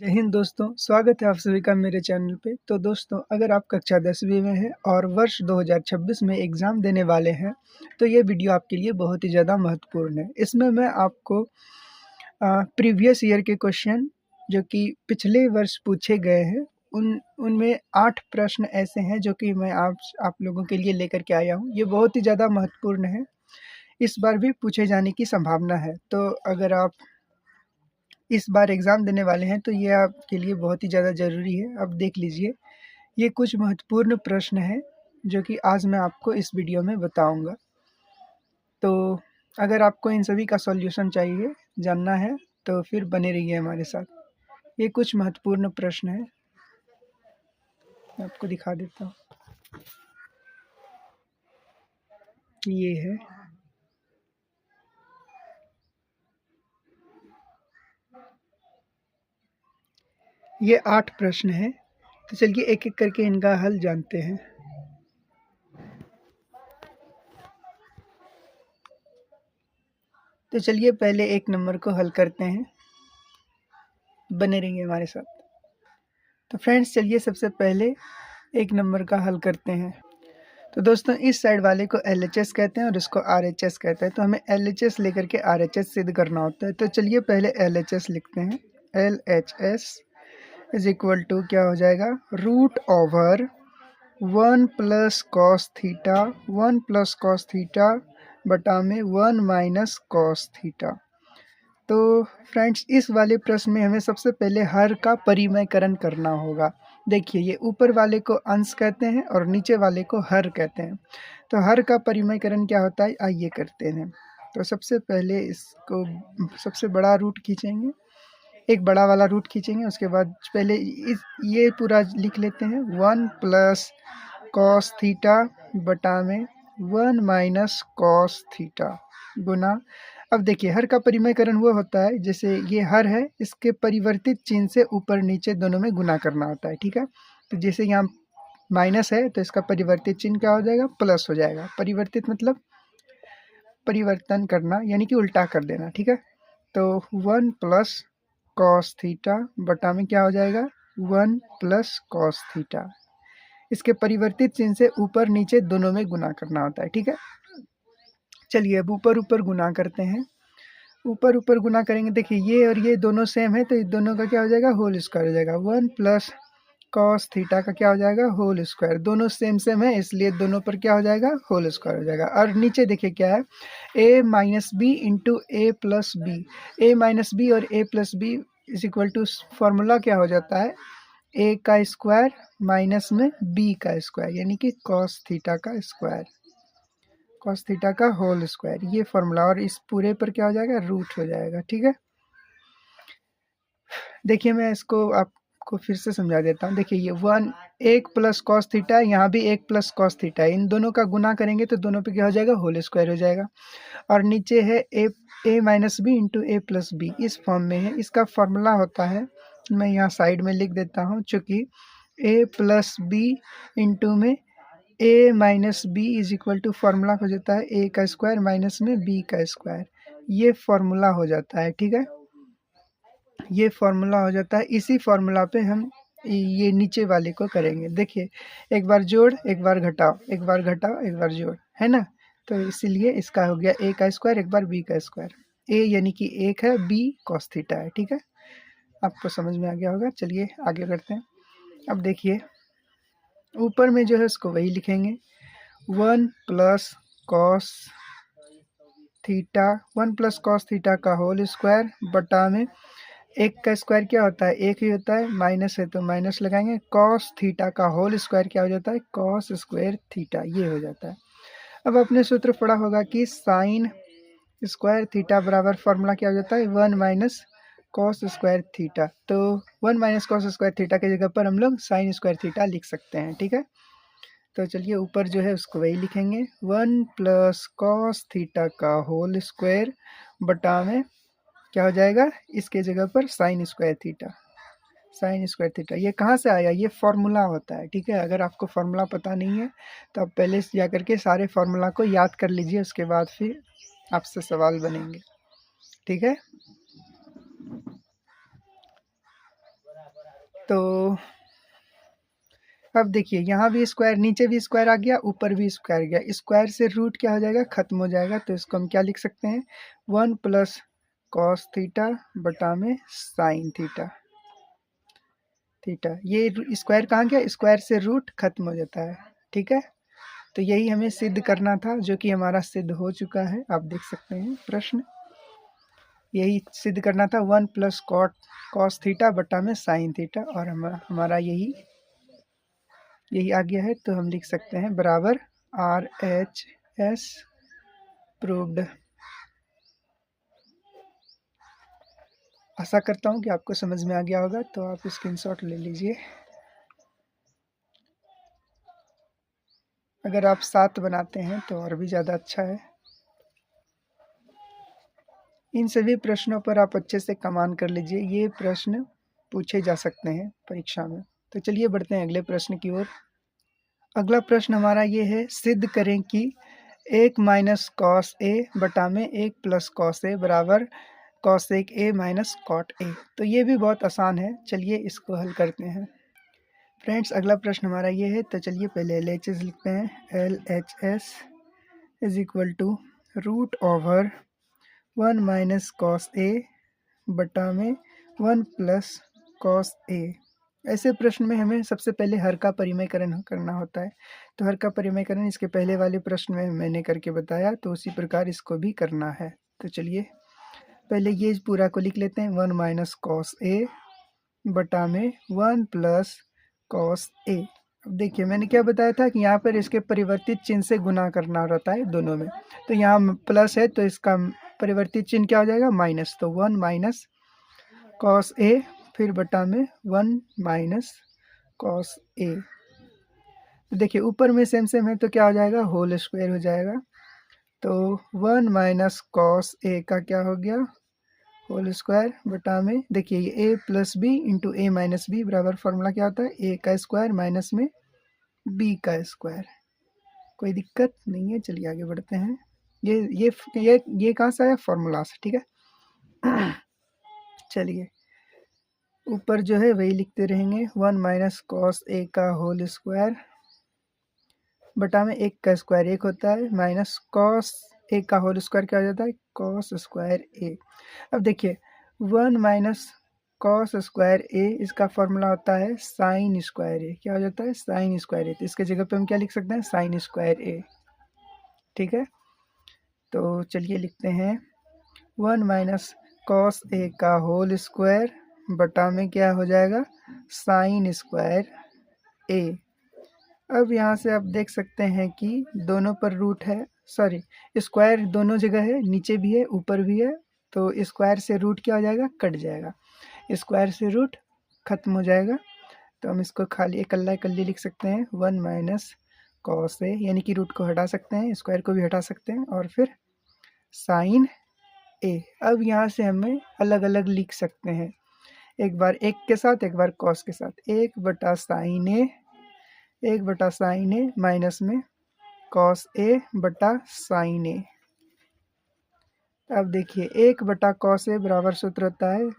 जय हिंद दोस्तों, स्वागत है आप सभी का मेरे चैनल पे। तो दोस्तों, अगर आप कक्षा 10वीं में हैं और वर्ष 2026 में एग्ज़ाम देने वाले हैं, तो ये वीडियो आपके लिए बहुत ही ज़्यादा महत्वपूर्ण है। इसमें मैं आपको प्रीवियस ईयर के क्वेश्चन जो कि पिछले वर्ष पूछे गए हैं, उनमें 8 प्रश्न ऐसे हैं जो कि मैं आप लोगों के लिए लेकर के आया हूँ। ये बहुत ही ज़्यादा महत्वपूर्ण है, इस बार भी पूछे जाने की संभावना है। तो अगर आप इस बार एग्ज़ाम देने वाले हैं तो ये आपके लिए बहुत ही ज़्यादा ज़रूरी है। अब देख लीजिए, ये कुछ महत्वपूर्ण प्रश्न हैं जो कि आज मैं आपको इस वीडियो में बताऊँगा। तो अगर आपको इन सभी का सॉल्यूशन चाहिए, जानना है, तो फिर बने रहिए हमारे साथ। ये कुछ महत्वपूर्ण प्रश्न हैं, मैं आपको दिखा देता हूँ। ये है। ये 8 प्रश्न हैं, तो चलिए एक-एक करके इनका हल जानते हैं। तो चलिए पहले 1 नंबर को हल करते हैं, बने रहिए हमारे साथ। तो फ्रेंड्स, चलिए सबसे पहले 1 नंबर का हल करते हैं। तो दोस्तों, इस साइड वाले को LHS कहते हैं और इसको RHS कहते हैं। तो हमें LHS लेकर के RHS सिद्ध करना होता है। तो चलिए पहले LHS लिखते हैं। LHS इज इक्वल टू क्या हो जाएगा, root over 1 plus cos theta, 1 plus cos theta बटा में 1 माइनस कॉस थीटा। तो फ्रेंड्स, इस वाले प्रश्न में हमें सबसे पहले हर का परिमयकरण करना होगा। देखिए, ये ऊपर वाले को अंश कहते हैं और नीचे वाले को हर कहते हैं। तो हर का परिमयकरण क्या होता है, आइए करते हैं। तो सबसे पहले इसको सबसे बड़ा रूट खींचेंगे, एक बड़ा वाला रूट खींचेंगे। उसके बाद पहले ये पूरा लिख लेते हैं, 1 प्लस कॉस थीटा बटा में 1 माइनस कॉस थीटा गुना। अब देखिए, हर का परिमयकरण वो होता है, जैसे ये हर है, इसके परिवर्तित चिन्ह से ऊपर नीचे दोनों में गुना करना होता है, ठीक है। तो जैसे यहाँ माइनस है तो इसका परिवर्तित चिन्ह क्या हो जाएगा, प्लस हो जाएगा। परिवर्तित मतलब परिवर्तन करना, यानी कि उल्टा कर देना, ठीक है। तो 1 प्लस कॉस थीटा बटा में क्या हो जाएगा, 1 प्लस कॉस थीटा। इसके परिवर्तित चिन्ह से ऊपर नीचे दोनों में गुना करना होता है, ठीक है। चलिए अब ऊपर ऊपर गुना करते हैं। ऊपर ऊपर गुना करेंगे, देखिए ये और ये दोनों सेम है, तो इस दोनों का क्या हो जाएगा, होल स्क्वायर हो जाएगा। 1 प्लस कॉस थीटा का क्या हो जाएगा, होल स्क्वायर। दोनों सेम सेम है, इसलिए दोनों पर क्या हो जाएगा, होल स्क्वायर हो जाएगा। और नीचे देखिए क्या है, a minus B into A plus B. A minus B और A plus B is equal to, formula क्या हो जाता है, ए का स्क्वायर माइनस में बी का स्क्वायर, यानी कि कॉस थीटा का स्क्वायर, कॉस थीटा का होल स्क्वायर, ये फॉर्मूला। और इस पूरे पर क्या हो जाएगा, रूट हो जाएगा, ठीक है। देखिए मैं इसको आपको फिर से समझा देता हूँ। देखिए ये 1 प्लस कॉस थीटा, यहाँ भी 1 प्लस कॉस थीटा, इन दोनों का गुना करेंगे तो दोनों पे क्या हो जाएगा, होल स्क्वायर हो जाएगा। और नीचे है ए minus B into A plus B, इस फॉर्म में है। इसका फॉर्मूला होता है, मैं यहाँ साइड में लिख देता हूँ, चूँकि ए प्लस बी इंटू में A minus B is equal to, formula हो जाता है ए का स्क्वायर माइनस में बी का स्क्वायर, ये फॉर्मूला हो जाता है, ठीक है। ये फॉर्मूला हो जाता है। इसी फॉर्मूला पे हम ये नीचे वाले को करेंगे। देखिए, एक बार जोड़, एक बार घटाओ, एक बार घटाओ, एक बार जोड़, है ना। तो इसीलिए इसका हो गया ए का स्क्वायर, एक बार बी का स्क्वायर। ए यानी कि 1 है, बी कॉस थीटा है, ठीक है। आपको समझ में आ गया होगा। चलिए आगे करते हैं। अब देखिए, ऊपर में जो है उसको वही लिखेंगे, 1 plus cos theta, 1 plus cos theta का होल स्क्वायर बटा में 1 का स्क्वायर क्या होता है, 1 ही होता है, माइनस है तो माइनस लगाएंगे। कॉस थीटा का होल स्क्वायर क्या हो जाता है, कॉस स्क्वायर थीटा, ये हो जाता है। अब आपने सूत्र पढ़ा होगा कि साइन स्क्वायर थीटा बराबर, फॉर्मूला क्या हो जाता है, 1 माइनस कॉस स्क्वायर थीटा। तो 1 माइनस कॉस स्क्वायर थीटा की जगह पर हम लोग साइन स्क्वायर थीटा लिख सकते हैं, ठीक है। तो चलिए ऊपर जो है उसको वही लिखेंगे, 1 प्लस कॉस थीटा का होल स्क्वायर बटा में क्या हो जाएगा, इसके जगह पर sine square theta, sine square theta. ये कहाँ से आया, ये फॉर्मूला होता है, ठीक है। अगर आपको फॉर्मूला पता नहीं है तो आप पहले से जा करके सारे फॉर्मूला को याद कर लीजिए, उसके बाद फिर आपसे सवाल बनेंगे, ठीक है। तो अब देखिए यहाँ भी स्क्वायर, नीचे भी स्क्वायर आ गया, ऊपर भी स्क्वायर गया, स्क्वायर से रूट क्या हो जाएगा, खत्म हो जाएगा। तो इसको हम क्या लिख सकते हैं, 1 प्लस कॉस थीटा बटा में साइन थीटा। ये स्क्वायर कहाँ गया, स्क्वायर से रूट खत्म हो जाता है। ठीक है, तो यही हमें सिद्ध करना था, जो कि हमारा सिद्ध हो चुका है। आप देख सकते हैं प्रश्न, यही सिद्ध करना था, 1 प्लस कॉस थीटा बटा में साइन थीटा, और हमारा यही आ गया है। तो हम लिख सकते हैं बराबर RHS प्रूव्ड। आशा करता हूँ कि आपको समझ में आ गया होगा, तो आप स्क्रीनशॉट ले लीजिए। अगर आप 7 बनाते हैं तो और भी ज़्यादा अच्छा है। इन सभी प्रश्नों पर आप अच्छे से कमान कर लीजिए, ये प्रश्न पूछे जा सकते हैं परीक्षा में। तो चलिए बढ़ते हैं अगले प्रश्न की ओर। अगला प्रश्न हमारा ये है, सिद्ध करें कि 1 माइनस कॉस ए बटा में 1 प्लस कॉस ए बराबर cosec A minus cot A. तो ये भी बहुत आसान है, चलिए इसको हल करते हैं। फ्रेंड्स अगला प्रश्न हमारा ये है, तो चलिए पहले LHS लिखते हैं। LHS is equal to root over 1 minus cos A बटा में 1 प्लस कॉस ए। ऐसे प्रश्न में हमें सबसे पहले हर का परिमेयकरण करना होता है। तो हर का परिमेयकरण इसके पहले वाले प्रश्न में मैंने करके बताया, तो उसी प्रकार इसको भी करना है। तो चलिए पहले ये पूरा को लिख लेते हैं, 1 माइनस कॉस ए बटा में 1 प्लस कॉस ए। अब देखिए मैंने क्या बताया था कि यहाँ पर इसके परिवर्तित चिन्ह से गुना करना रहता है दोनों में। तो यहाँ प्लस है तो इसका परिवर्तित चिन्ह क्या हो जाएगा, माइनस। तो 1 माइनस कॉस ए फिर बटा में 1 माइनस कॉस ए। देखिए ऊपर में सेम सेम है तो क्या हो जाएगा, होल स्क्वायर हो जाएगा। तो 1 माइनस कॉस ए का क्या हो गया, होल स्क्वायर बटा में, देखिए ये a plus B into A minus B बराबर फॉर्मूला क्या होता है, a का स्क्वायर माइनस में b का स्क्वायर। कोई दिक्कत नहीं है, चलिए आगे बढ़ते हैं। ये कहाँ से आया, फॉर्मूला से। ठीक है चलिए ऊपर जो है वही लिखते रहेंगे, 1 माइनस कॉस ए का होल स्क्वायर बटा में 1 का स्क्वायर 1 होता है, माइनस कॉस ए का होल स्क्वायर क्या हो जाता है, कॉस स्क्वायर ए। अब देखिए 1 माइनस कॉस स्क्वायर ए, इसका फॉर्मूला होता है साइन स्क्वायर ए। क्या हो जाता है, साइन स्क्वायर ए। तो इसके जगह पे हम क्या लिख सकते हैं, साइन स्क्वायर ए। ठीक है, तो चलिए लिखते हैं 1 माइनस कॉस ए का होल स्क्वायर बटा में क्या हो जाएगा, साइन स्क्वायर ए। अब यहाँ से आप देख सकते हैं कि दोनों पर रूट है, सॉरी स्क्वायर दोनों जगह है, नीचे भी है ऊपर भी है। तो स्क्वायर से रूट क्या हो जाएगा, कट जाएगा, स्क्वायर से रूट खत्म हो जाएगा। तो हम इसको खाली इकल्ला इकल्ली लिख सकते हैं, 1 माइनस कॉस ए, यानी कि रूट को हटा सकते हैं, स्क्वायर को भी हटा सकते हैं, और फिर साइन ए। अब यहाँ से हमें अलग अलग लिख सकते हैं, एक बार एक के साथ एक बार कॉस के साथ, 1 बटा साइन ए, 1 बटा साइन ए माइनस में कॉस ए बटा साइन ए। अब देखिए 1 बटा कॉस ए बराबर सूत्र होता है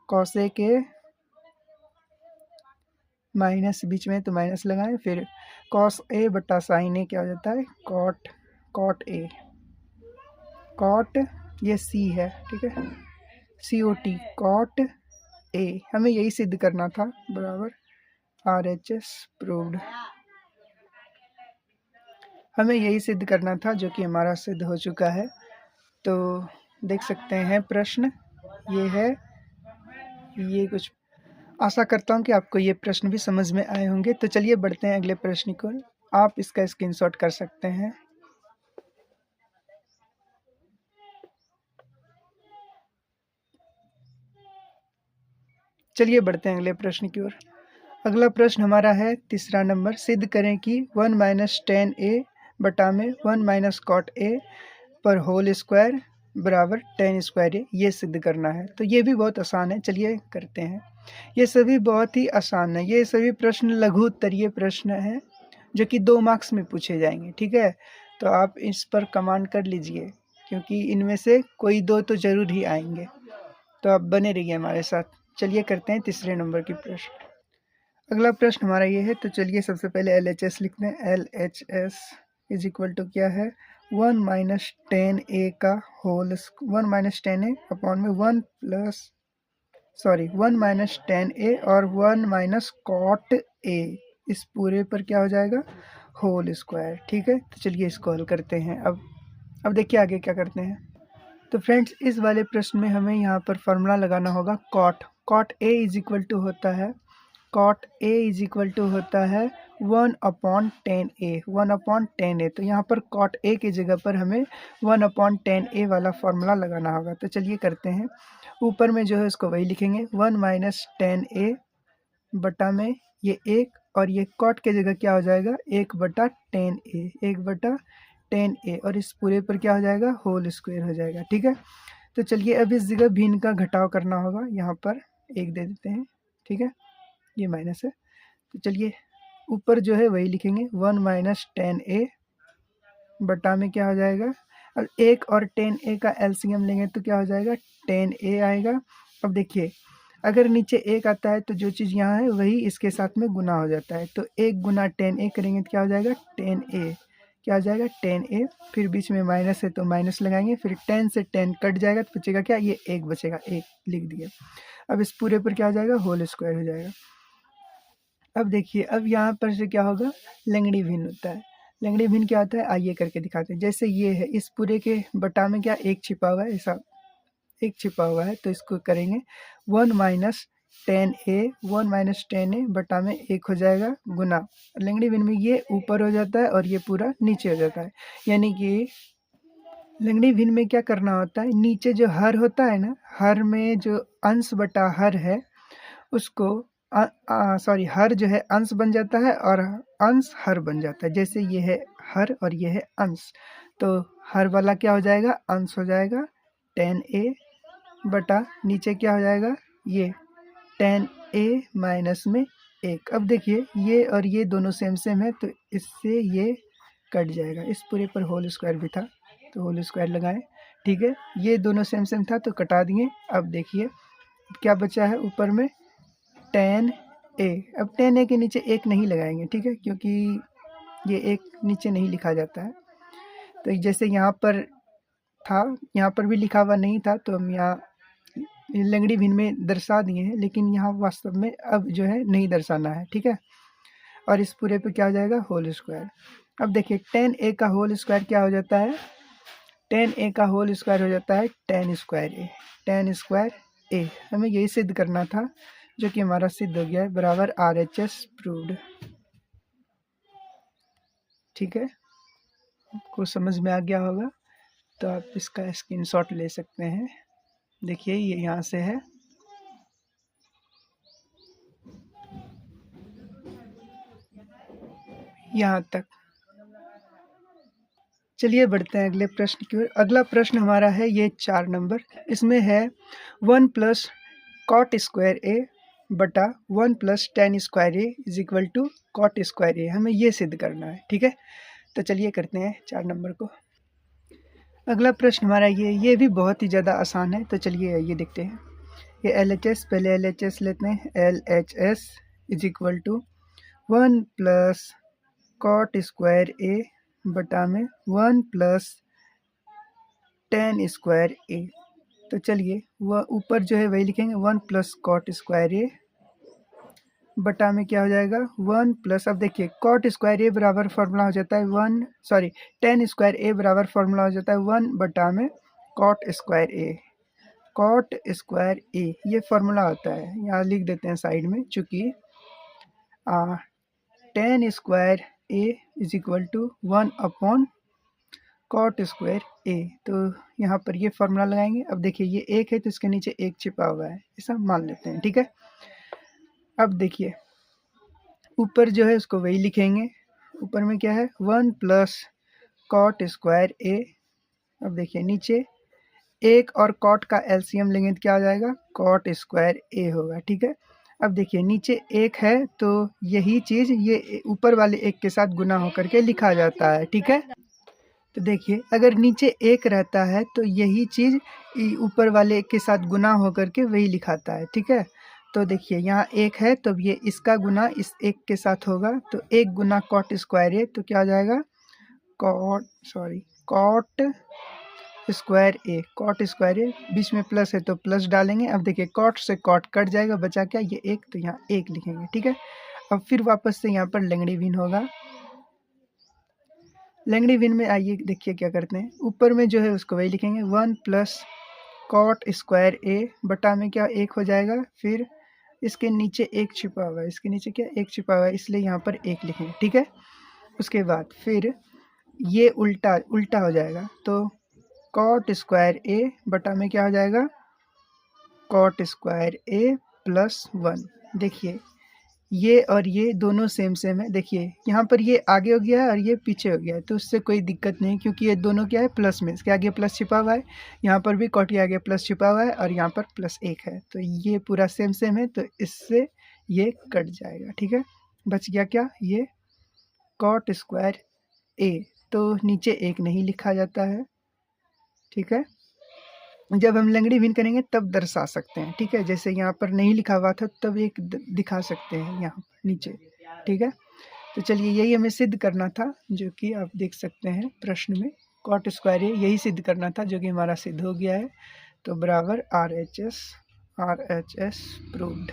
कॉस ए के माइनस बीच में तो माइनस लगाएं, फिर कॉस ए बटा साइन ए क्या हो जाता है, कॉट ए। कॉट ये सी है, ठीक है, COT, कॉट ए। हमें यही सिद्ध करना था, बराबर RHS प्रूव्ड। हमें यही सिद्ध करना था, जो कि हमारा सिद्ध हो चुका है। तो देख सकते हैं प्रश्न ये है, ये कुछ आशा करता हूँ कि आपको ये प्रश्न भी समझ में आए होंगे। तो चलिए बढ़ते हैं अगले प्रश्न को, आप इसका स्क्रीनशॉट कर सकते हैं। चलिए बढ़ते हैं अगले प्रश्न की ओर। अगला प्रश्न हमारा है तीसरा नंबर, सिद्ध करें कि 1 माइनस टेन ए बटा में 1 माइनस कॉट ए पर होल स्क्वायर बराबर टेन स्क्वायर ए। ये सिद्ध करना है। तो ये भी बहुत आसान है, चलिए करते हैं। ये सभी बहुत ही आसान है, ये सभी प्रश्न लघु उत्तरीय प्रश्न हैं, जो कि 2 मार्क्स में पूछे जाएंगे। ठीक है, तो आप इस पर कमांड कर लीजिए, क्योंकि इनमें से कोई 2 तो जरूर ही आएंगे। तो आप बने रहिए हमारे साथ। चलिए करते हैं तीसरे नंबर की प्रश्न। अगला प्रश्न हमारा ये है, तो चलिए सबसे पहले LHS लिखते हैं। LHS इज इक्वल टू क्या है, 1 माइनस 10a का होल 1 माइनस 10a अपॉन में 1 माइनस 10a और 1 माइनस कॉट a, इस पूरे पर क्या हो जाएगा, होल स्क्वायर। ठीक है, तो चलिए इसको हल करते हैं। अब देखिए आगे क्या करते हैं। तो फ्रेंड्स इस वाले प्रश्न में हमें यहाँ पर फॉर्मूला लगाना होगा cot A is equal to होता है, cot A is equal to होता है 1/10a। तो यहाँ पर कॉट ए की जगह पर हमें 1/10a वाला फॉर्मूला लगाना होगा। तो चलिए करते हैं। ऊपर में जो है उसको वही लिखेंगे, 1 माइनस 10a बटा में ये 1, और ये कॉट के जगह क्या हो जाएगा, 1/10a और इस पूरे पर क्या हो जाएगा, होल स्क्वायर हो जाएगा। ठीक है, तो चलिए अब इस जगह भिन्न का घटाव करना होगा, यहाँ पर 1 दे देते हैं। ठीक है, ये माइनस है, तो चलिए ऊपर जो है वही लिखेंगे, 1 माइनस 10a बटा में क्या हो जाएगा, अब 1 और 10a का एलसीएम लेंगे तो क्या हो जाएगा, 10a आएगा। अब देखिए अगर नीचे 1 आता है तो जो चीज़ यहाँ है वही इसके साथ में गुना हो जाता है, तो 1 गुना 10a करेंगे तो क्या हो जाएगा, 10a, क्या हो जाएगा 10a, फिर बीच में माइनस है तो माइनस लगाएंगे, फिर 10 से 10 कट जाएगा तो बचेगा क्या, ये 1 बचेगा, 1 लिख दिया। अब इस पूरे पर क्या हो जाएगा, होल स्क्वायर हो जाएगा। अब देखिए अब यहाँ पर से क्या होगा, लंगड़ी भिन्न होता है। लंगड़ी भिन्न क्या होता है, आइए करके दिखाते हैं। जैसे ये है, इस पूरे के बटा में क्या 1 छिपा हुआ है, ऐसा 1 छिपा हुआ है, तो इसको करेंगे 1 माइनस 10a बटा में 1 हो जाएगा गुना, लंगड़ी भिन्न में ये ऊपर हो जाता है और ये पूरा नीचे हो जाता है। यानी कि लंगड़ी भिन्न में क्या करना होता है, नीचे जो हर होता है ना, हर में जो अंश बटा हर है उसको हर जो है अंश बन जाता है और अंश हर बन जाता है। जैसे ये है हर और ये है अंश, तो हर वाला क्या हो जाएगा, अंश हो जाएगा 10a बटा नीचे क्या हो जाएगा, ये 10a माइनस में 1। अब देखिए ये और ये दोनों सेम सेम है, तो इससे ये कट जाएगा। इस पूरे पर होल स्क्वायर भी था तो होल स्क्वायर लगाएं। ठीक है, ये दोनों सेम सेम था तो कटा दिए। अब देखिए क्या बचा है ऊपर में, 10a। अब 10a के नीचे 1 नहीं लगाएंगे, ठीक है, क्योंकि ये 1 नीचे नहीं लिखा जाता है। तो जैसे यहाँ पर था, यहाँ पर भी लिखा हुआ नहीं था, तो हम यहाँ लंगड़ी भिन्न में दर्शा दिए हैं, लेकिन यहाँ वास्तव में अब जो है नहीं दर्शाना है। ठीक है, और इस पूरे पे क्या हो जाएगा, होल स्क्वायर। अब देखिए 10a का होल स्क्वायर क्या हो जाता है, 10a का होल स्क्वायर हो जाता है 10 स्क्वायर a। हमें यही सिद्ध करना था, जो कि हमारा सिद्ध हो गया है, बराबर RHS प्रूव्ड। ठीक है, आपको समझ में आ गया होगा, तो आप इसका स्क्रीनशॉट ले सकते हैं। देखिए ये यहाँ से है, यहाँ तक। चलिए बढ़ते हैं अगले प्रश्न की ओर। अगला प्रश्न हमारा है ये 4 नंबर, इसमें है 1 प्लस कॉट स्क्वायर ए बटा 1 plus tan square A is equal to cot square A. हमें ये सिद्ध करना है। ठीक है, तो चलिए करते हैं 4 नंबर को। अगला प्रश्न हमारा ये भी बहुत ही ज़्यादा आसान है, तो चलिए ये देखते हैं। ये LHS, पहले LHS लेते हैं। LHS is equal to 1 plus cot square A बटा में 1 प्लस टेन स्क्वायर ए। तो चलिए वह ऊपर जो है वही लिखेंगे, 1 प्लस कॉट स्क्वायर ए बटा में क्या हो जाएगा, 1 प्लस, अब देखिए कॉट स्क्वायर ए बराबर फॉर्मूला हो जाता है टेन स्क्वायर ए बराबर फॉर्मूला हो जाता है 1 बटा में कॉट स्क्वायर ए। कॉट स्क्वायर ए ये फॉर्मूला होता है, यहाँ लिख देते हैं साइड में, चूँकि tan square A is equal to 1 upon cot square A. तो यहाँ पर ये फॉर्मूला लगाएंगे। अब देखिए ये 1 है तो इसके नीचे 1 छिपा हुआ है, ऐसा मान लेते हैं। ठीक है, अब देखिए ऊपर जो है उसको वही लिखेंगे। ऊपर में क्या है, 1 प्लस कॉट स्क्वायर ए। अब देखिए नीचे 1 और कॉट का एलसीएम लेंगे तो क्या हो जाएगा, कॉट स्क्वायर ए होगा। ठीक है, अब देखिए नीचे 1 है तो यही चीज़ ये ऊपर वाले 1 के साथ गुना होकर के लिखा जाता है। ठीक है, तो देखिए अगर नीचे 1 रहता है तो यही चीज़ ऊपर वाले 1 के साथ गुना होकर के वही लिखाता है। ठीक है, तो देखिए यहाँ एक है तो ये इसका गुना इस एक के साथ होगा, तो एक गुना कॉट स्क्वायर ए, तो क्या हो जाएगा कॉट स्क्वायर ए, कॉट स्क्वायर ए, बीच में प्लस है तो प्लस डालेंगे। अब देखिए कॉट से कॉट कट जाएगा, बचा क्या ये एक, तो यहाँ एक लिखेंगे, ठीक है। अब फिर वापस से यहाँ पर लंगड़ी भिन्न होगा। लंगड़ी भिन्न में आइए देखिए क्या करते हैं, ऊपर में जो है उसको वही लिखेंगे 1 प्लस कॉट स्क्वायर ए, बटा में क्या एक हो जाएगा, फिर इसके नीचे एक छिपा हुआ है, इसके नीचे क्या एक छिपा हुआ है, इसलिए यहाँ पर एक लिखेंगे, ठीक है। उसके बाद फिर ये उल्टा उल्टा हो जाएगा, तो कॉट स्क्वायर ए बटा में क्या हो जाएगा कॉट स्क्वायर ए प्लस 1। देखिए ये और ये दोनों सेम सेम है, देखिए यहाँ पर ये आगे हो गया है और ये पीछे हो गया है, तो उससे कोई दिक्कत नहीं क्योंकि ये दोनों क्या है प्लस में, इसके आगे प्लस छिपा हुआ है, यहाँ पर भी कॉट के आगे प्लस छिपा हुआ है और यहाँ पर प्लस एक है, तो ये पूरा सेम सेम है, तो इससे ये कट जाएगा, ठीक है। बच गया क्या ये कॉट स्क्वायर ए, तो नीचे एक नहीं लिखा जाता है, ठीक है। जब हम लंगड़ी भिन्न करेंगे तब दर्शा सकते हैं, ठीक है। जैसे यहाँ पर नहीं लिखा हुआ था तब एक दिखा सकते हैं यहाँ पर नीचे, ठीक है। तो चलिए यही हमें सिद्ध करना था, जो कि आप देख सकते हैं प्रश्न में कॉट स्क्वायर ए यही सिद्ध करना था, जो कि हमारा सिद्ध हो गया है। तो बराबर RHS प्रूव्ड।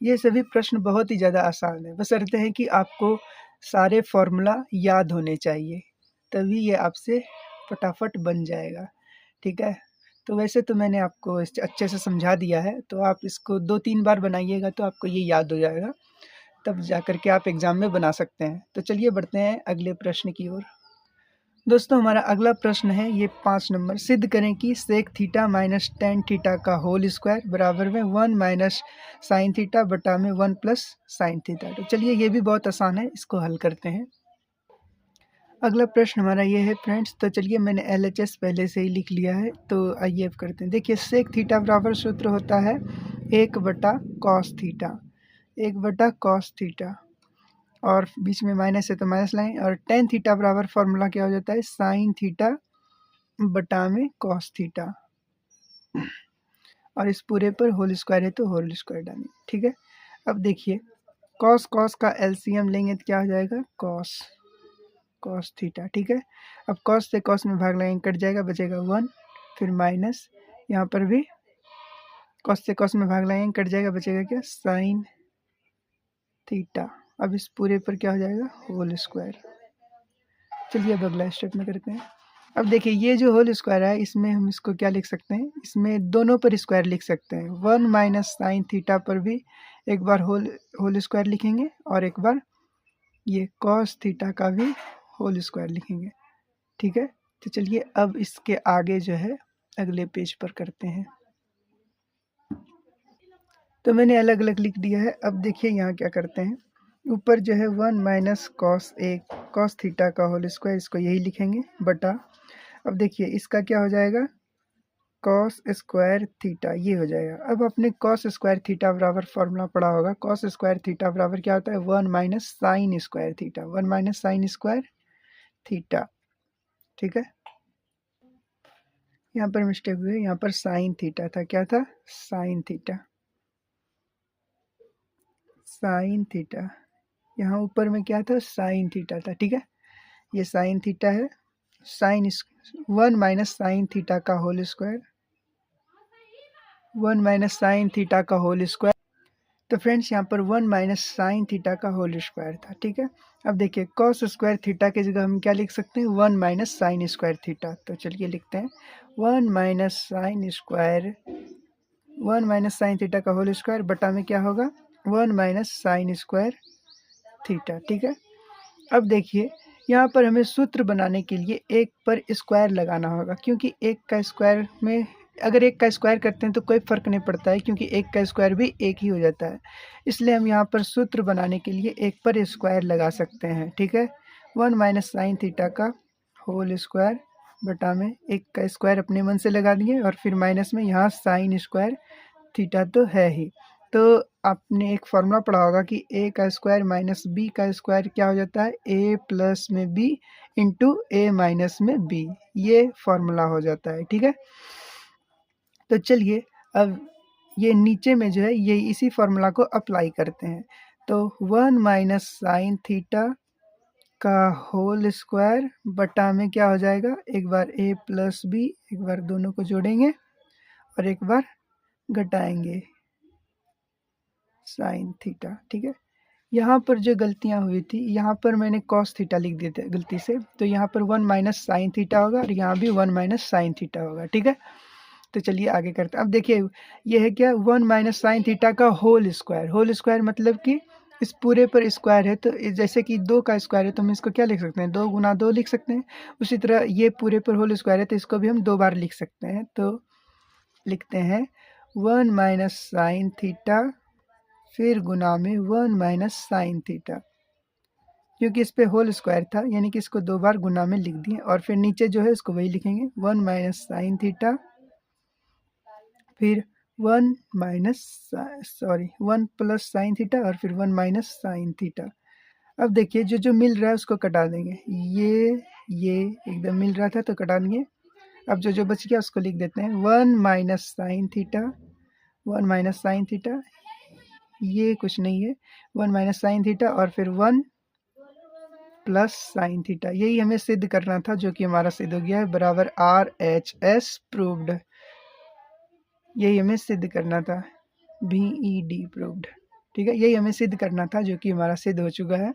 ये सभी प्रश्न बहुत ही ज़्यादा आसान है, बशर्ते हैं कि आपको सारे फॉर्मूला याद होने चाहिए, तभी ये आपसे फटाफट बन जाएगा, ठीक है। तो वैसे तो मैंने आपको अच्छे से समझा दिया है, तो आप इसको 2-3 बार बनाइएगा तो आपको ये याद हो जाएगा, तब जा कर के आप एग्ज़ाम में बना सकते हैं। तो चलिए बढ़ते हैं अगले प्रश्न की ओर। दोस्तों हमारा अगला प्रश्न है ये 5 नंबर, सिद्ध करें कि sec theta minus tan theta का होल स्क्वायर बराबर में 1 माइनस साइन थीटा बटा में 1 प्लस साइन थीटा। तो चलिए ये भी बहुत आसान है, इसको हल करते हैं। अगला प्रश्न हमारा ये है फ्रेंड्स, तो चलिए मैंने LHS पहले से ही लिख लिया है, तो आइए अब करते हैं। देखिए सेक थीटा बराबर सूत्र होता है 1/cos थीटा, 1/cos थीटा, और बीच में माइनस है तो माइनस लाएं, और टेन थीटा बराबर फॉर्मूला क्या हो जाता है साइन थीटा बटा में कॉस थीटा, और इस पूरे पर होल स्क्वायर है तो होल स्क्वायर डालें, ठीक है। अब देखिए कॉस का LCM लेंगे तो क्या हो जाएगा कॉस थीटा, ठीक है। अब कॉस से कॉस में भाग लगाएंगे कट जाएगा, बचेगा 1, फिर माइनस, यहाँ पर भी कॉस से कॉस में भाग लगाएंगे कट जाएगा, बचेगा क्या साइन थीटा। अब इस पूरे पर क्या हो जाएगा होल स्क्वायर। चलिए अब अगला स्टेप में करते हैं। अब देखिए ये जो होल स्क्वायर है इसमें हम इसको क्या लिख सकते हैं, इसमें दोनों पर स्क्वायर लिख सकते हैं। 1 माइनस साइन थीटा पर भी एक बार होल स्क्वायर लिखेंगे, और एक बार ये कॉस थीटा का भी होल स्क्वायर लिखेंगे, ठीक है। तो चलिए अब इसके आगे जो है अगले पेज पर करते हैं। तो मैंने अलग अलग लिख दिया है। अब देखिए यहाँ क्या करते हैं, ऊपर जो है 1 माइनस कॉस थीटा का होल स्क्वायर, इसको यही लिखेंगे बटा। अब देखिए इसका क्या हो जाएगा कॉस स्क्वायर थीटा, ये हो जाएगा। अब आपने कॉस स्क्वायर थीटा बराबर फॉर्मूला पढ़ा होगा, कॉस स्क्वायर थीटा बराबर क्या होता है 1 minus sine square theta, 1 minus sine square theta, ठीक है। यहाँ पर मिस्टेक हुई, यहाँ पर साइन थीटा था, क्या था साइन थीटा, यहाँ ऊपर में क्या था साइन थीटा था, ठीक है। ये साइन थीटा है, 1 माइनस साइन थीटा का whole square, 1 minus sine theta का होल स्क्वायर। तो फ्रेंड्स यहाँ पर 1 माइनस साइन थीटा का होल स्क्वायर था, ठीक है। अब देखिए कॉस स्क्वायर थीटा की जगह हम क्या लिख सकते हैं 1 माइनस साइन स्क्वायर थीटा। तो चलिए लिखते हैं 1 माइनस साइन थीटा का होल स्क्वायर बटा में क्या होगा 1 माइनस साइन स्क्वायर थीटा, ठीक है। अब देखिए यहाँ पर हमें सूत्र बनाने के लिए एक पर स्क्वायर लगाना होगा, क्योंकि एक का स्क्वायर में अगर एक का स्क्वायर करते हैं तो कोई फ़र्क नहीं पड़ता है, क्योंकि एक का स्क्वायर भी एक ही हो जाता है। इसलिए हम यहाँ पर सूत्र बनाने के लिए एक पर स्क्वायर लगा सकते हैं, ठीक है। 1 माइनस साइन थीटा का होल स्क्वायर बटा में एक का स्क्वायर अपने मन से लगा दिए, और फिर माइनस में यहाँ साइन स्क्वायर थीटा तो है ही। तो आपने एक फार्मूला पढ़ा होगा कि a का स्क्वायर माइनस b का स्क्वायर क्या हो जाता है a प्लस में b इंटू a माइनस में b, ये फार्मूला हो जाता है, ठीक है। तो चलिए अब ये नीचे में जो है ये इसी फॉर्मूला को अप्लाई करते हैं। तो 1 माइनस साइन थीटा का होल स्क्वायर बटा में क्या हो जाएगा, एक बार a प्लस बी, एक बार दोनों को जोड़ेंगे और एक बार घटाएंगे साइन थीटा। ठीक है, यहाँ पर जो गलतियाँ हुई थी, यहाँ पर मैंने कॉस थीटा लिख दिए थे गलती से, तो यहाँ पर 1 माइनस साइन थीटा होगा और यहाँ भी 1 माइनस साइन थीटा होगा। ठीक है, तो चलिए आगे करते हैं। अब देखिए ये है क्या, 1 माइनस साइन थीटा का होल स्क्वायर। होल स्क्वायर मतलब कि इस पूरे पर स्क्वायर है, तो जैसे कि 2 का स्क्वायर है तो हम इसको क्या लिख सकते हैं, 2 गुना 2 लिख सकते हैं। उसी तरह ये पूरे पर होल स्क्वायर है तो इसको भी हम 2 बार लिख सकते हैं। तो लिखते हैं 1 माइनस साइन थीटा फिर गुना में 1 माइनस साइन थीटा, क्योंकि इस पे होल स्क्वायर था यानी कि इसको 2 बार गुना में लिख दिए। और फिर नीचे जो है इसको वही लिखेंगे 1 माइनस साइन थीटा फिर 1 प्लस साइन थीटा और फिर 1 माइनस साइन थीटा। अब देखिए जो जो मिल रहा है उसको कटा देंगे, ये एकदम मिल रहा था तो कटा देंगे। अब जो जो बच गया उसको लिख देते हैं 1 minus sine theta, 1 minus sine theta, ये कुछ नहीं है 1 माइनस साइन थीटा और फिर 1 प्लस साइन थीटा। यही हमें सिद्ध करना था जो कि हमारा सिद्ध हो गया है, बराबर RHS प्रूव्ड। यही हमें सिद्ध करना था, BED प्रूव्ड। ठीक है, यही हमें सिद्ध करना था जो कि हमारा सिद्ध हो चुका है।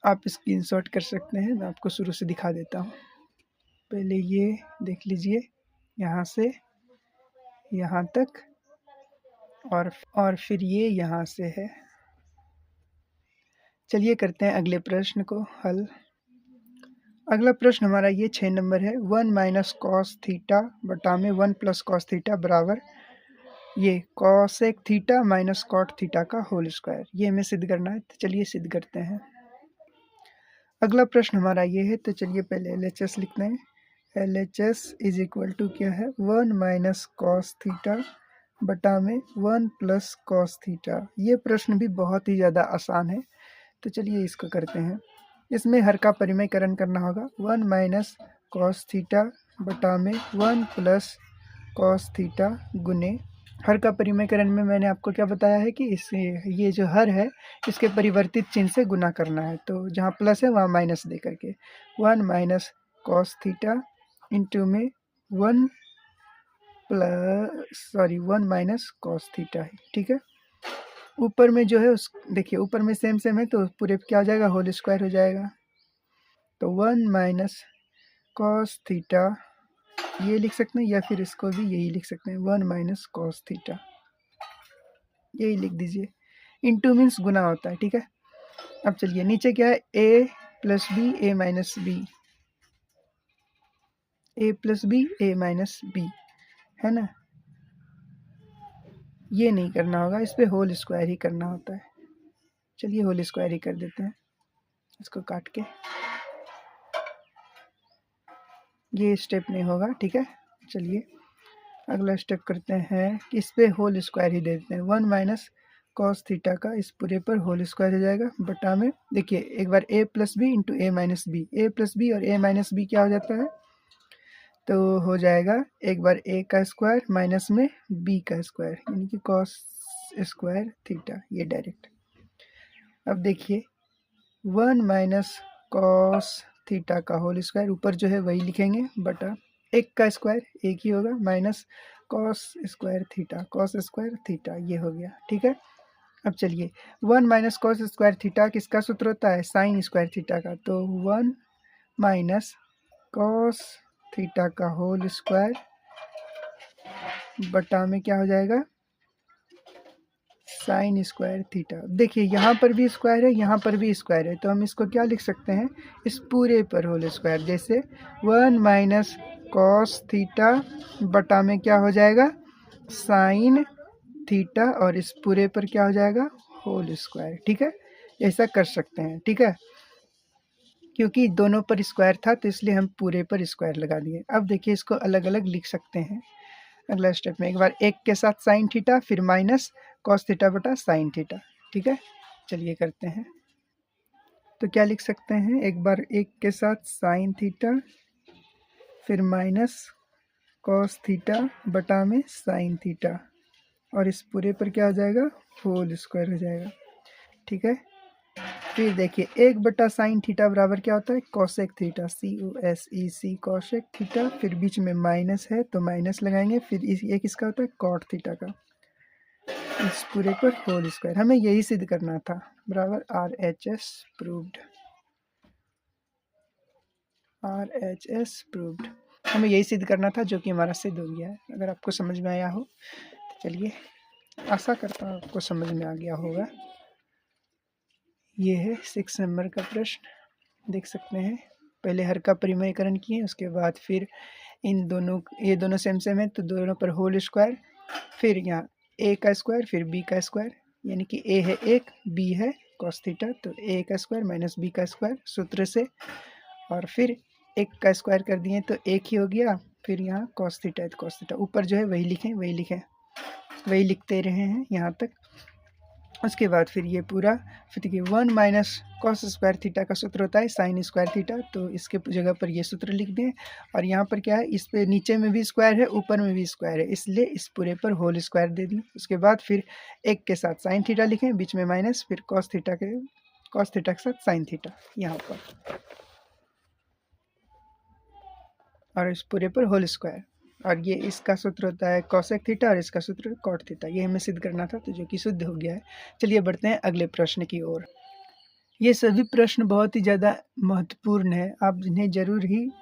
आप स्क्रीनशॉट कर सकते हैं, मैं आपको शुरू से दिखा देता हूँ। पहले ये देख लीजिए यहाँ से यहाँ तक और फिर ये यहाँ से है। चलिए करते हैं अगले प्रश्न को हल। अगला प्रश्न हमारा ये 6 नंबर है। 1 माइनस कॉस थीटा बटा में 1 प्लस कॉस थीटा बराबर ये cosec theta minus cot theta का होल स्क्वायर। ये हमें सिद्ध करना है, तो चलिए सिद्ध करते हैं। अगला प्रश्न हमारा ये है, तो चलिए पहले LHS लिखते हैं। LHS इज इक्वल टू क्या है, 1 माइनस कॉस थीटा बटा में 1 प्लस कॉस थीटा। ये प्रश्न भी बहुत ही ज़्यादा आसान है, तो चलिए इसको करते हैं। इसमें हर का परिमेयकरण करना होगा। 1 माइनस कॉस थीटा बटा में 1 प्लस कॉस थीटा गुने हर का परिमेयकरण में मैंने आपको क्या बताया है कि इसे ये जो हर है इसके परिवर्तित चिन्ह से गुना करना है, तो जहाँ प्लस है वहाँ माइनस दे करके 1 माइनस कॉस थीटा इंटू में 1 माइनस कॉस थीटा है। ठीक है, ऊपर में जो है उस देखिए ऊपर में सेम सेम है तो पूरे क्या हो जाएगा, होल स्क्वायर हो जाएगा। तो 1 माइनस कॉस थीटा ये लिख सकते हैं या फिर इसको भी यही लिख सकते हैं 1 माइनस कॉस थीटा, यही लिख दीजिए। इंटू मीन्स गुना होता है। ठीक है, अब चलिए नीचे क्या है, a plus B A minus B, A plus B A minus B है ना। ये नहीं करना होगा, इस पे होल स्क्वायर ही करना होता है। चलिए होल स्क्वायर ही कर देते हैं इसको काट के, ये स्टेप नहीं होगा। ठीक है, चलिए अगला स्टेप करते हैं कि इस पे होल स्क्वायर ही दे देते हैं। 1 माइनस कॉस थीटा का इस पूरे पर होल स्क्वायर हो जाएगा बटा में देखिए एक बार a plus B into A minus B, A plus B और ए माइनस बी क्या हो जाता है, तो हो जाएगा एक बार a का स्क्वायर माइनस में b का स्क्वायर यानी कि कॉस स्क्वायर थीटा, ये डायरेक्ट। अब देखिए 1 माइनस कॉस थीटा का होल स्क्वायर ऊपर जो है वही लिखेंगे बटा एक का स्क्वायर एक ही होगा minus cos square theta, cos square theta, ये हो गया। ठीक है, अब चलिए 1 माइनस कॉस स्क्वायर थीटा किसका सूत्र होता है, साइन स्क्वायर थीटा का। तो 1 माइनस कॉस थीटा का होल स्क्वायर बटा में क्या हो जाएगा, साइन स्क्वायर थीटा। देखिए यहाँ पर भी स्क्वायर है यहाँ पर भी स्क्वायर है, तो हम इसको क्या लिख सकते हैं, इस पूरे पर होल स्क्वायर। जैसे 1 माइनस कॉस थीटा बटा में क्या हो जाएगा, साइन थीटा और इस पूरे पर क्या हो जाएगा, होल स्क्वायर। ठीक है, ऐसा कर सकते हैं। ठीक है, क्योंकि दोनों पर स्क्वायर था तो इसलिए हम पूरे पर स्क्वायर लगा दिए। अब देखिए इसको अलग अलग लिख सकते हैं। अगला स्टेप में एक बार एक के साथ साइन थीटा फिर माइनस कॉस थीटा बटा साइन थीटा। ठीक है, चलिए करते हैं। तो क्या लिख सकते हैं, एक बार एक के साथ साइन थीटा फिर माइनस कॉस थीटा बटा में साइन थीटा, और इस पूरे पर क्या हो जाएगा, होल स्क्वायर हो जाएगा। ठीक है, फिर देखिए 1/साइन थीटा बराबर क्या होता है, cosec theta, COSEC cosec theta, फिर बीच में माइनस है तो माइनस लगाएंगे, फिर ये किसका होता है, कॉट थीटा का, इस पूरे पर होल स्क्वायर। हमें यही सिद्ध करना था, बराबर RHS प्रूव्ड, RHS प्रूव्ड। हमें यही सिद्ध करना था, जो कि हमारा सिद्ध हो गया है। अगर आपको समझ में आया हो तो चलिए, आशा करता हूँ आपको समझ में आ गया होगा। ये है 6 नंबर का प्रश्न, देख सकते हैं। पहले हर का परिमेयकरण किए, उसके बाद फिर इन दोनों, ये दोनों सेम सेम है तो दोनों पर होल स्क्वायर, फिर यहाँ a का स्क्वायर फिर b का स्क्वायर, यानी कि a है 1, b है cos थीटा, तो a का स्क्वायर माइनस b का स्क्वायर सूत्र से, और फिर 1 का स्क्वायर कर दिए तो 1 ही हो गया, फिर यहाँ cos थीटा है तो cos थीटा, ऊपर जो है वही वही लिखते रहे हैं यहाँ तक। उसके बाद फिर ये पूरा, फिर देखिए 1 माइनस कॉस स्क्वायर थीटा का सूत्र होता है साइन स्क्वायर थीटा, तो इसके जगह पर ये सूत्र लिख दें। और यहाँ पर क्या है, इस पे नीचे में भी स्क्वायर है ऊपर में भी स्क्वायर है, इसलिए इस पूरे पर होल स्क्वायर दे दें। उसके बाद फिर 1 के साथ साइन थीटा लिखें, बीच में माइनस, फिर कॉस थीटा के साथ साइन थीटा यहाँ पर, और इस पूरे पर होल स्क्वायर। और ये इसका सूत्र होता है कॉसेक थीटा और इसका सूत्र कॉट थीटा। ये हमें सिद्ध करना था, तो जो कि सिद्ध हो गया है। चलिए बढ़ते हैं अगले प्रश्न की ओर। ये सभी प्रश्न बहुत ही ज़्यादा महत्वपूर्ण है, आप इन्हें जरूर ही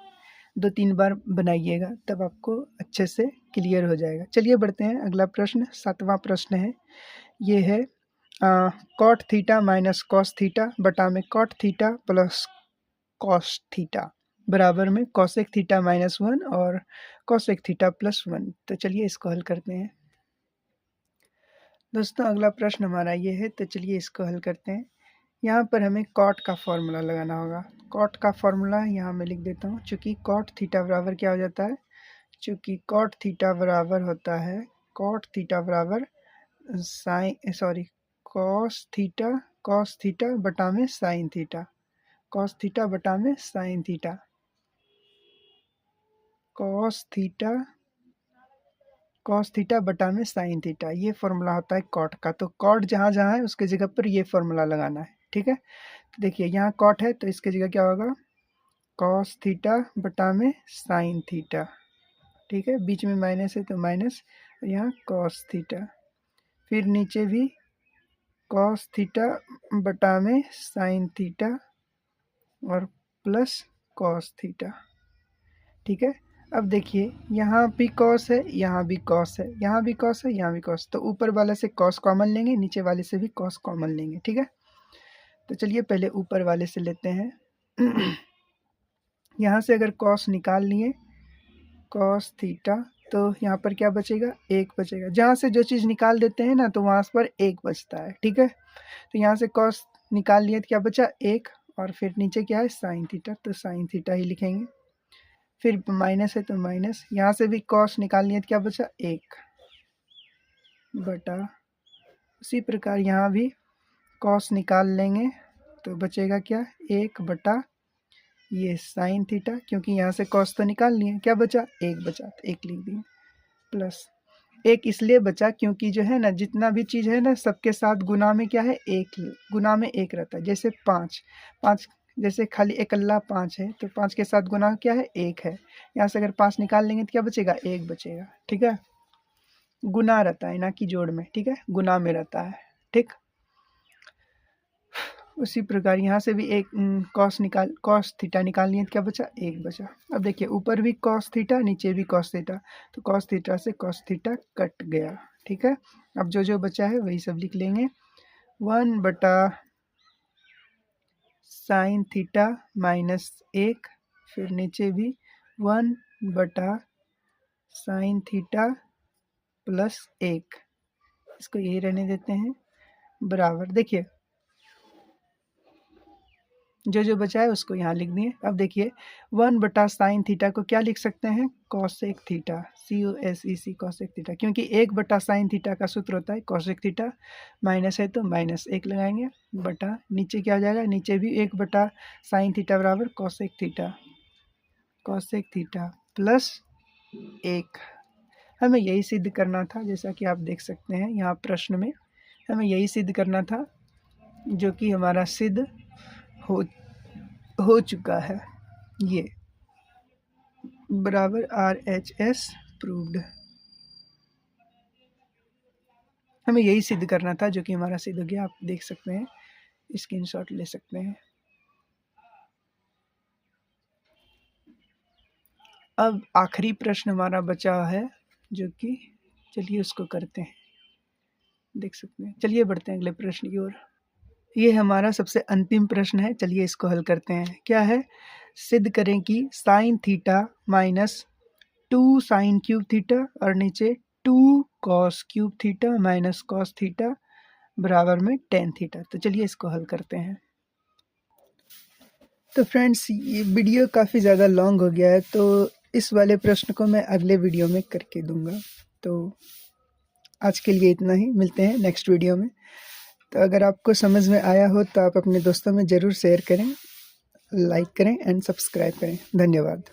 2-3 बार बनाइएगा, तब आपको अच्छे से क्लियर हो जाएगा। चलिए बढ़ते हैं अगला प्रश्न, 7वां प्रश्न है। ये है cot theta minus cos theta बटा में cot theta plus cos theta बराबर में कॉसेक थीटा -1 और कॉसेक थीटा +1। तो चलिए इसको हल करते हैं। दोस्तों अगला प्रश्न हमारा ये है, तो चलिए इसको हल करते हैं। यहाँ पर हमें कॉट का फॉर्मूला लगाना होगा। कॉट का फॉर्मूला यहाँ मैं लिख देता हूँ, चूँकि कॉट थीटा बराबर क्या हो जाता है, चूँकि कॉट थीटा बराबर होता है, कॉट थीटा बराबर कॉस थीटा बटा में साइन थीटा, कॉस थीटा बटा में साइन थीटा, कॉस थीटा बटा में साइन थीटा, ये फॉर्मूला होता है कॉट का। तो कॉट जहाँ जहाँ है उसके जगह पर ये फॉर्मूला लगाना है। ठीक है, तो देखिए यहाँ कॉट है तो इसके जगह क्या होगा, कॉस थीटा बटा में साइन थीटा। ठीक है, बीच में माइनस है तो माइनस, और यहाँ कॉस थीटा, फिर नीचे भी कॉस थीटा बटा में साइन थीटा और प्लस कॉस थीटा। ठीक है, अब देखिए यहाँ भी कॉस है, यहाँ भी कॉस है, यहाँ भी कॉस है, यहाँ भी कॉस, तो ऊपर वाले से कॉस कॉमन लेंगे, नीचे वाले से भी कॉस कॉमन लेंगे। ठीक है, तो चलिए पहले ऊपर वाले से लेते हैं। यहाँ से अगर कॉस निकाल लिए, कॉस थीटा, तो यहाँ पर क्या बचेगा, 1 बचेगा। जहाँ से जो चीज़ निकाल देते हैं ना, तो वहाँ पर 1 बचता है। ठीक है, तो यहाँ से कॉस निकाल लिए तो क्या बचा, 1, और फिर नीचे क्या है, साइन थीटा, तो साइन थीटा ही लिखेंगे। फिर माइनस है तो माइनस, यहाँ से भी कॉस निकाल लिए तो क्या बचा, 1 बटा, उसी प्रकार यहाँ भी कॉस निकाल लेंगे तो बचेगा क्या, 1 बटा ये साइन थीटा, क्योंकि यहाँ से कॉस तो निकाल लिए, क्या बचा, 1 बचा, तो 1 लिख दिए, प्लस 1 इसलिए बचा क्योंकि जो है ना, जितना भी चीज़ है ना सबके साथ गुना में क्या है, 1 गुना में 1 रहता है। जैसे 5 जैसे खाली इकल्ला 5 है तो 5 के साथ गुना क्या है, 1 है। यहाँ से अगर 5 निकाल लेंगे तो क्या बचेगा, 1 बचेगा। ठीक है, गुना रहता है ना कि जोड़ में। ठीक है, गुना में रहता है। ठीक, उसी प्रकार यहाँ से भी एक कॉस थीटा निकाल लिए तो क्या बचा, 1 बचा। अब देखिए ऊपर भी कॉस थीटा, नीचे भी कॉस थीटा, तो कॉस थीटा से कॉस थीटा कट गया। ठीक है, अब जो जो बचा है वही सब लिख लेंगे। 1 बटा साइन थीटा -1, फिर नीचे भी 1 बटा साइन थीटा +1, इसको यही रहने देते हैं, बराबर। देखिए जो जो बचा है उसको यहाँ लिख दिए। अब देखिए 1 बटा साइन थीटा को क्या लिख सकते हैं, cosec theta, COSEC cosec theta, क्योंकि 1 बटा साइन थीटा का सूत्र होता है कॉसेक थीटा, माइनस है तो -1 लगाएंगे, बटा नीचे क्या हो जाएगा, नीचे भी 1 बटा साइन थीटा बराबर कॉसेक थीटा प्लस 1। हमें यही सिद्ध करना था, जैसा कि आप देख सकते हैं यहाँ प्रश्न में हमें यही सिद्ध करना था, जो कि हमारा सिद्ध हो चुका है। ये बराबर RHS प्रूव्ड, हमें यही सिद्ध करना था, जो कि हमारा सिद्ध हो गया। आप देख सकते हैं, स्क्रीनशॉट ले सकते हैं। अब आखिरी प्रश्न हमारा बचा है, जो कि चलिए उसको करते हैं, देख सकते हैं। चलिए बढ़ते हैं अगले प्रश्न की ओर। ये हमारा सबसे अंतिम प्रश्न है, चलिए इसको हल करते हैं। क्या है? सिद्ध करें कि sine theta minus 2 sine cube theta और नीचे 2 cos cube theta minus cos theta बराबर में टेन थीटा। तो चलिए इसको हल करते हैं। तो फ्रेंड्स, ये वीडियो काफ़ी ज़्यादा लॉन्ग हो गया है, तो इस वाले प्रश्न को मैं अगले वीडियो में करके दूंगा। तो आज के लिए इतना ही, मिलते हैं नेक्स्ट वीडियो में। तो अगर आपको समझ में आया हो तो आप अपने दोस्तों में ज़रूर शेयर करें, लाइक करें एंड सब्सक्राइब करें। धन्यवाद।